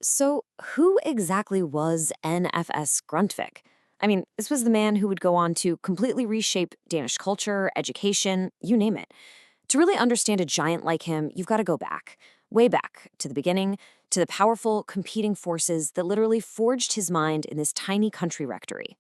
So, who exactly was NFS Grundtvig? I mean, this was the man who would go on to completely reshape Danish culture, education, you name it. To really understand a giant like him, you've got to go back, way back, to the beginning, to the powerful competing forces that literally forged his mind in this tiny country rectory.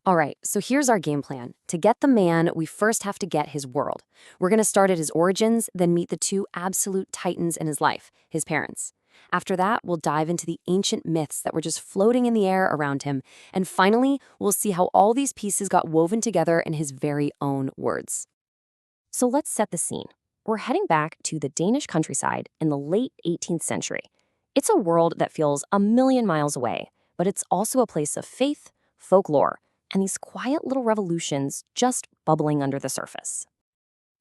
All right, so here's our game plan. To get the man, we first have to get his world. We're going to start at his origins, then meet the two absolute titans in his life, his parents. After that, we'll dive into the ancient myths that were just floating in the air around him. And finally, we'll see how all these pieces got woven together in his very own words. So let's set the scene. We're heading back to the Danish countryside in the late 18th century. It's a world that feels a million miles away, but it's also a place of faith, folklore, and these quiet little revolutions just bubbling under the surface.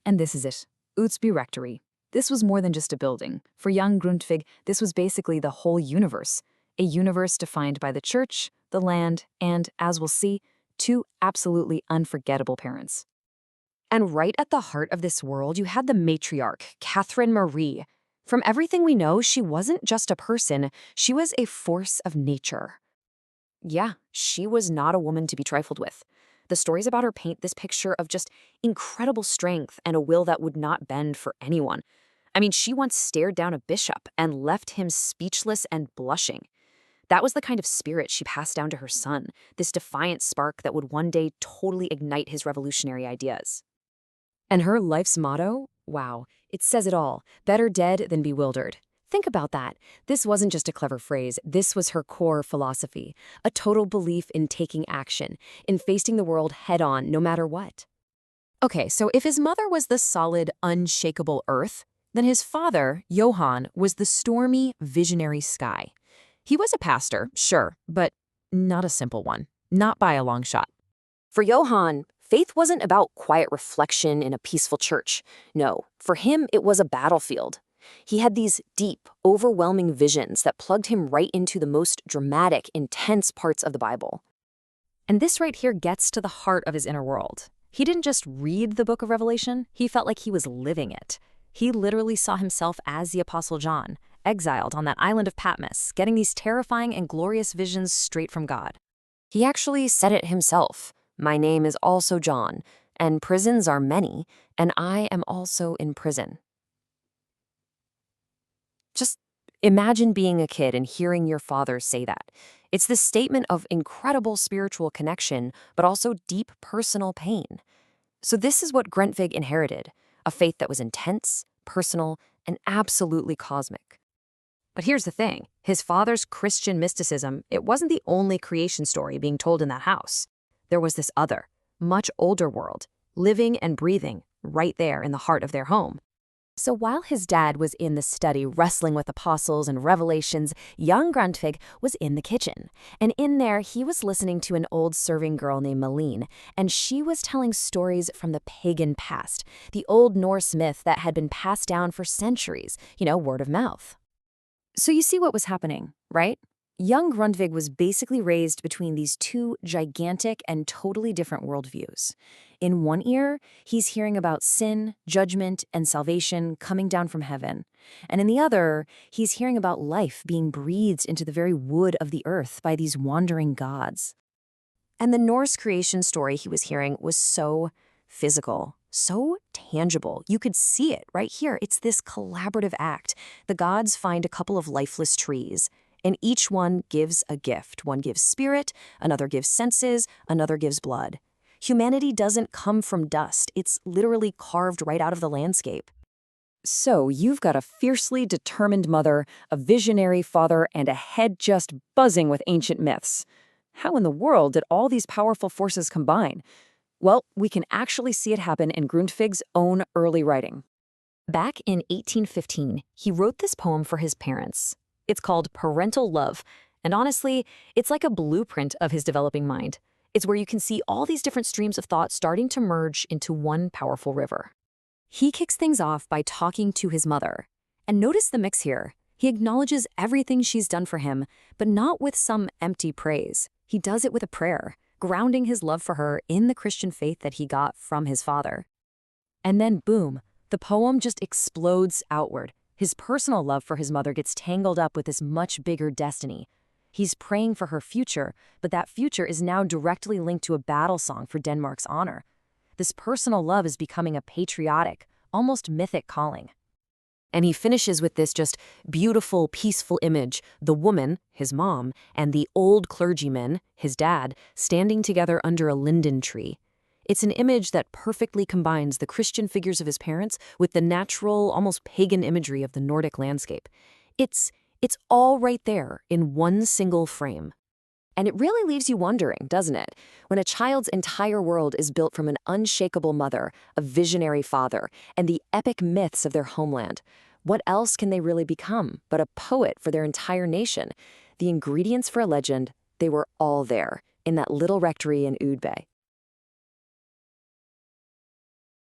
And this is it, Utsby Rectory. This was more than just a building. For young Grundtvig, this was basically the whole universe. A universe defined by the church, the land, and, as we'll see, two absolutely unforgettable parents. And right at the heart of this world, you had the matriarch, Catherine Marie. From everything we know, she wasn't just a person, she was a force of nature. Yeah, she was not a woman to be trifled with. The stories about her paint this picture of just incredible strength and a will that would not bend for anyone. I mean, she once stared down a bishop and left him speechless and blushing. That was the kind of spirit she passed down to her son, this defiant spark that would one day totally ignite his revolutionary ideas. And her life's motto? Wow, it says it all. Better dead than bewildered. Think about that. This wasn't just a clever phrase. This was her core philosophy, a total belief in taking action, in facing the world head-on no matter what. Okay, so if his mother was the solid, unshakable earth, then his father, Johann, was the stormy, visionary sky. He was a pastor, sure, but not a simple one, not by a long shot. For Johann, faith wasn't about quiet reflection in a peaceful church. No, for him it was a battlefield. He had these deep, overwhelming visions that plugged him right into the most dramatic, intense parts of the Bible. And this right here gets to the heart of his inner world. He didn't just read the book of Revelation, he felt like he was living it. He literally saw himself as the Apostle John, exiled on that island of Patmos, getting these terrifying and glorious visions straight from God. He actually said it himself. My name is also John, and prisons are many, and I am also in prison. Just imagine being a kid and hearing your father say that. It's this statement of incredible spiritual connection, but also deep personal pain. So this is what Grundtvig inherited, a faith that was intense, personal, and absolutely cosmic. But here's the thing, his father's Christian mysticism, it wasn't the only creation story being told in that house. There was this other, much older world, living and breathing right there in the heart of their home. So while his dad was in the study wrestling with apostles and revelations, young Grundtvig was in the kitchen. And in there, he was listening to an old serving girl named Malene, and she was telling stories from the pagan past, the old Norse myth that had been passed down for centuries, word of mouth. So you see what was happening, right? Young Grundtvig was basically raised between these two gigantic and totally different worldviews. In one ear, he's hearing about sin, judgment, and salvation coming down from heaven. And in the other, he's hearing about life being breathed into the very wood of the earth by these wandering gods. And the Norse creation story he was hearing was so physical, so tangible. You could see it right here. It's this collaborative act. The gods find a couple of lifeless trees, and each one gives a gift. One gives spirit, another gives senses, another gives blood. Humanity doesn't come from dust. It's literally carved right out of the landscape. So you've got a fiercely determined mother, a visionary father, and a head just buzzing with ancient myths. How in the world did all these powerful forces combine? Well, we can actually see it happen in Grundtvig's own early writing. Back in 1815, he wrote this poem for his parents. It's called Parental Love, and honestly, it's like a blueprint of his developing mind. It's where you can see all these different streams of thought starting to merge into one powerful river. He kicks things off by talking to his mother. And notice the mix here. He acknowledges everything she's done for him, but not with some empty praise. He does it with a prayer, grounding his love for her in the Christian faith that he got from his father. And then boom, the poem just explodes outward. His personal love for his mother gets tangled up with this much bigger destiny. He's praying for her future, but that future is now directly linked to a battle song for Denmark's honor. This personal love is becoming a patriotic, almost mythic calling. And he finishes with this just beautiful, peaceful image, the woman, his mom, and the old clergyman, his dad, standing together under a linden tree. It's an image that perfectly combines the Christian figures of his parents with the natural, almost pagan imagery of the Nordic landscape. It's all right there in one single frame. And it really leaves you wondering, doesn't it? When a child's entire world is built from an unshakable mother, a visionary father, and the epic myths of their homeland, what else can they really become but a poet for their entire nation? The ingredients for a legend, they were all there in that little rectory in Udby.